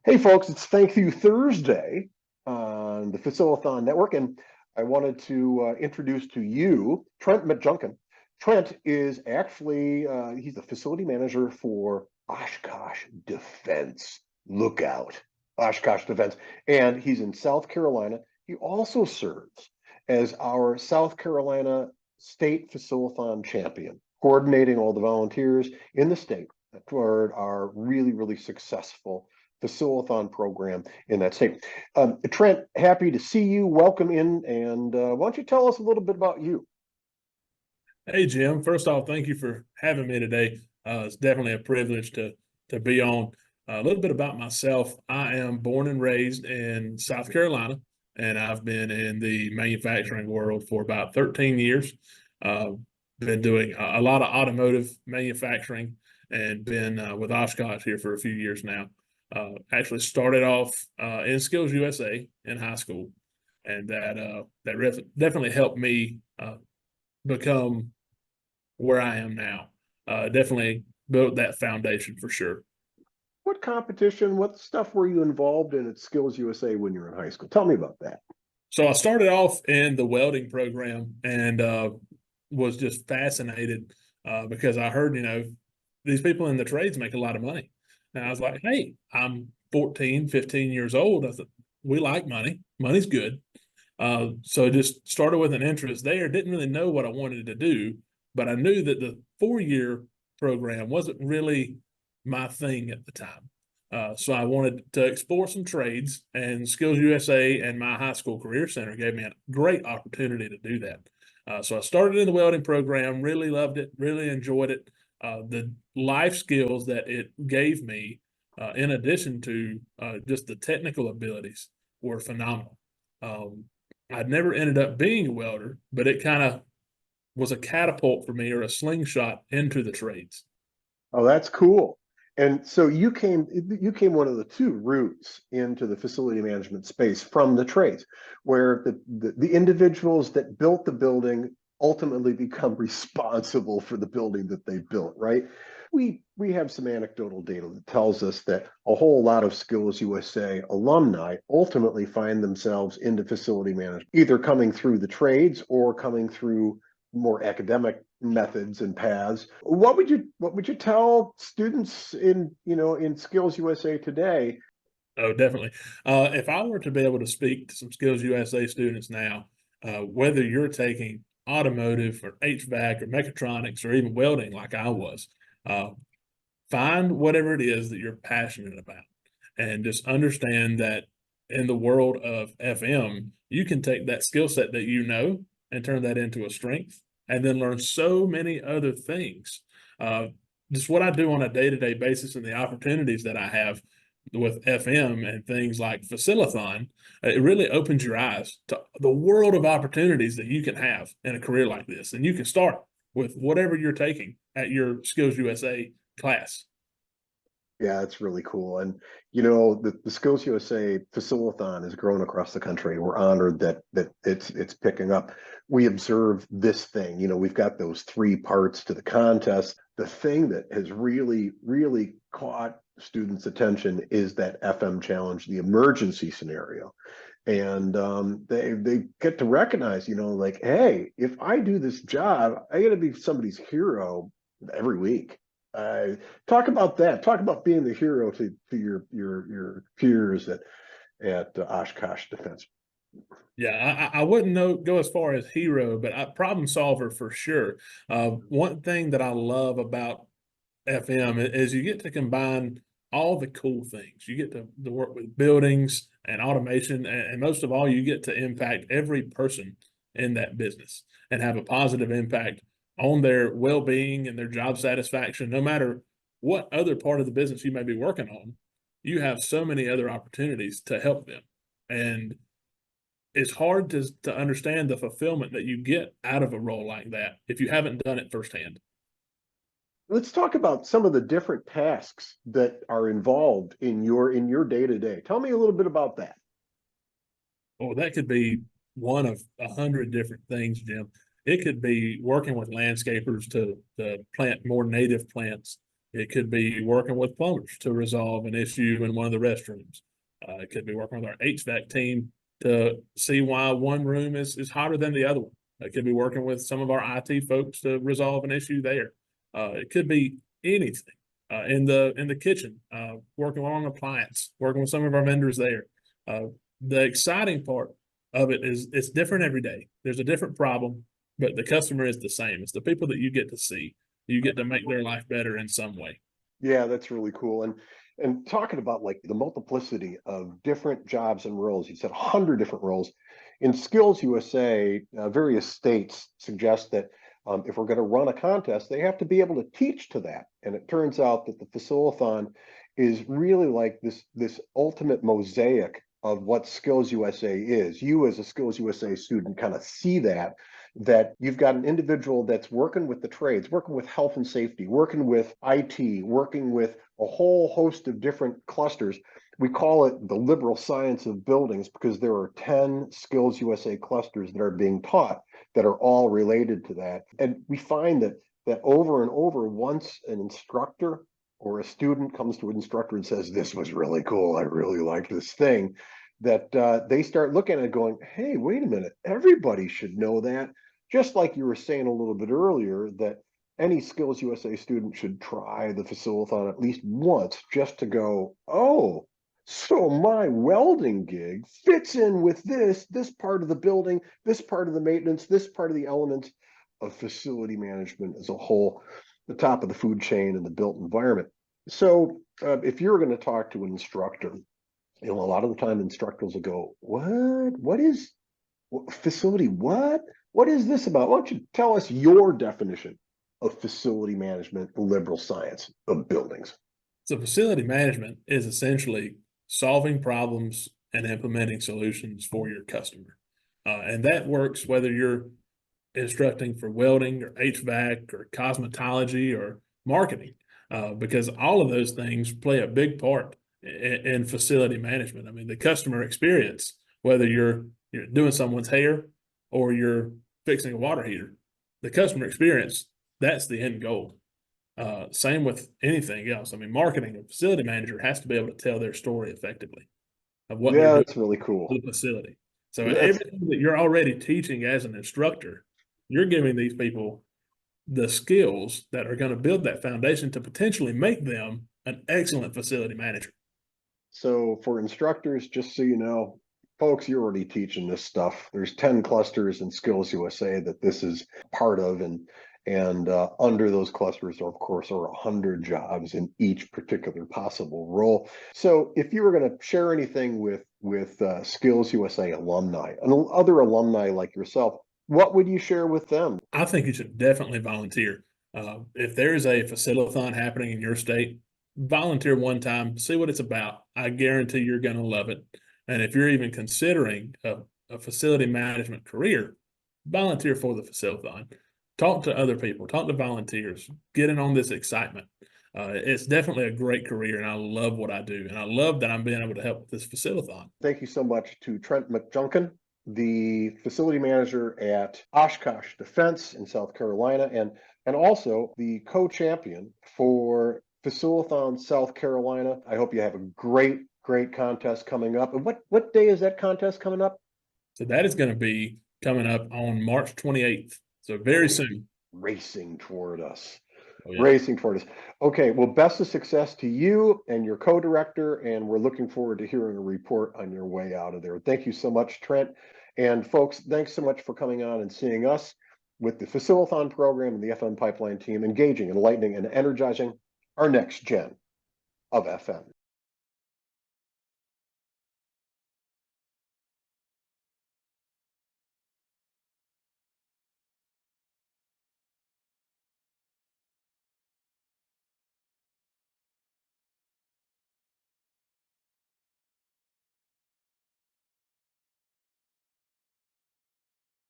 Hey folks, it's Thank You Thursday on the Facilitathon Network, and I wanted to introduce to you Trent McJunkin. Trent is actually he's the facility manager for Oshkosh Defense. Look out, Oshkosh Defense, and he's in South Carolina. He also serves as our South Carolina State Facilitathon champion, coordinating all the volunteers in the state toward our really successful Facilitathon program in that state. Trent, happy to see you. Welcome in, and why don't you tell us a little bit about you? Hey, Jim. First off, thank you for having me today. It's definitely a privilege to be on. A little bit about myself. I am born and raised in South Carolina, and I've been in the manufacturing world for about 13 years. Been doing a lot of automotive manufacturing and been with Oshkosh here for a few years now. Actually started off in Skills USA in high school, and that definitely helped me become where I am now. Definitely built that foundation for sure. What competition, what stuff were you involved in at Skills USA when you were in high school? Tell me about that. So I started off in the welding program and was just fascinated because I heard, these people in the trades make a lot of money. And I was like, hey, I'm 14, 15 years old. I thought, we like money. Money's good. So just started with an interest there. Didn't really know what I wanted to do, but I knew that the 4-year program wasn't really my thing at the time. So I wanted to explore some trades, and Skills USA and my high school career center gave me a great opportunity to do that. So I started in the welding program, really loved it, really enjoyed it. The life skills that it gave me, in addition to just the technical abilities, were phenomenal. I'd never ended up being a welder, but it kind of was a catapult for me, or a slingshot into the trades. Oh, that's cool. And so you came one of the two routes into the facility management space from the trades, where the individuals that built the building ultimately become responsible for the building that they built, right? We have some anecdotal data that tells us that a whole lot of Skills USA alumni ultimately find themselves into facility management, either coming through the trades or coming through more academic methods and paths. What would you tell students in Skills USA today? Oh, definitely. If I were to be able to speak to some Skills USA students now, whether you're taking automotive or HVAC or mechatronics or even welding like I was, uh, find whatever it is that you're passionate about, and just understand that in the world of FM, you can take that skill set that and turn that into a strength, and then learn so many other things. Uh, just what I do on a day-to-day basis and the opportunities that I have with FM and things like Facilitathon, it really opens your eyes to the world of opportunities that you can have in a career like this. And you can start with whatever you're taking at your Skills USA class. Yeah, it's really cool. And the Skills USA Facilitathon has grown across the country. We're honored that it's picking up. We observe this thing. We've got those three parts to the contest. The thing that has really caught students' attention is that FM challenge, the emergency scenario. And they get to recognize, like, hey, if I do this job, I got to be somebody's hero every week. Uh, Talk about that. Talk about being the hero to your peers at Oshkosh Defense. Yeah, I wouldn't go as far as hero, but problem solver for sure. One thing that I love about FM is you get to combine all the cool things. You get to work with buildings and automation, and most of all, you get to impact every person in that business and have a positive impact on their well-being and their job satisfaction. No matter what other part of the business you may be working on, you have so many other opportunities to help them. And it's hard to understand the fulfillment that you get out of a role like that if you haven't done it firsthand. Let's talk about some of the different tasks that are involved in your day-to-day. Tell me a little bit about that. Well, that could be one of 100 different things, Jim. It could be working with landscapers to plant more native plants. It could be working with plumbers to resolve an issue in one of the restrooms. It could be working with our HVAC team to see why one room is hotter than the other one. It could be working with some of our IT folks to resolve an issue there. It could be anything in the kitchen, working on an appliance, working with some of our vendors there. The exciting part of it is it's different every day. There's a different problem, but the customer is the same. It's the people that you get to see. You get to make their life better in some way. Yeah, that's really cool. And talking about like the multiplicity of different jobs and roles, you said 100 different roles. In Skills USA, various states suggest that if we're going to run a contest, they have to be able to teach to that. And it turns out that the Facilathon is really like this ultimate mosaic of what Skills USA is. You as a Skills USA student kind of see that you've got an individual that's working with the trades, working with health and safety, working with IT, working with a whole host of different clusters. We call it the liberal science of buildings because there are 10 Skills USA clusters that are being taught that are all related to that. And we find that over and over, once an instructor or a student comes to an instructor and says, "This was really cool, I really like this thing," that they start looking at it going, "Hey, wait a minute, everybody should know that." Just like you were saying a little bit earlier, that any Skills USA student should try the Facilathon at least once just to go, "Oh, so my welding gig fits in with this part of the building, this part of the maintenance, this part of the elements of facility management as a whole, the top of the food chain and the built environment." So if you're going to talk to an instructor, a lot of the time instructors will go, what is facility? What is this about? Why don't you tell us your definition of facility management, the liberal science of buildings? So facility management is essentially solving problems and implementing solutions for your customer. And that works whether you're instructing for welding or HVAC or cosmetology or marketing, because all of those things play a big part in facility management. I mean, the customer experience, whether you're doing someone's hair or you're fixing a water heater, the customer experience, that's the end goal. Same with anything else. I mean, marketing, a facility manager has to be able to tell their story effectively of what they're Yeah, doing that's really for cool. the facility. So That's everything that you're already teaching as an instructor, you're giving these people the skills that are going to build that foundation to potentially make them an excellent facility manager. so for instructors, just so you know, folks, you're already teaching this stuff. There's 10 clusters in Skills USA that this is part of, and under those clusters, of course, are 100 jobs in each particular possible role. So if you were going to share anything with Skills USA alumni and other alumni like yourself, what would you share with them? I think you should definitely volunteer. If there is a facilitathon happening in your state, volunteer one time, see what it's about. I guarantee you're going to love it. And if you're even considering a facility management career, volunteer for the facilitathon. Talk to other people, talk to volunteers, get in on this excitement. It's definitely a great career, and I love what I do. And I love that I'm being able to help with this facilitathon. Thank you so much to Trent McJunkin, the facility manager at Oshkosh Defense in South Carolina, and also the co-champion for Facilithon South Carolina. I hope you have a great contest coming up. And what day is that contest coming up? So that is going to be coming up on March 28th. So very Okay, soon. racing toward us. Oh, yeah. Racing toward us. Okay, well, best of success to you and your co-director, and we're looking forward to hearing a report on your way out of there. Thank you so much, Trent. And folks, thanks so much for coming on and seeing us with the Facilathon program and the FM Pipeline team engaging, enlightening, and energizing our next gen of FM.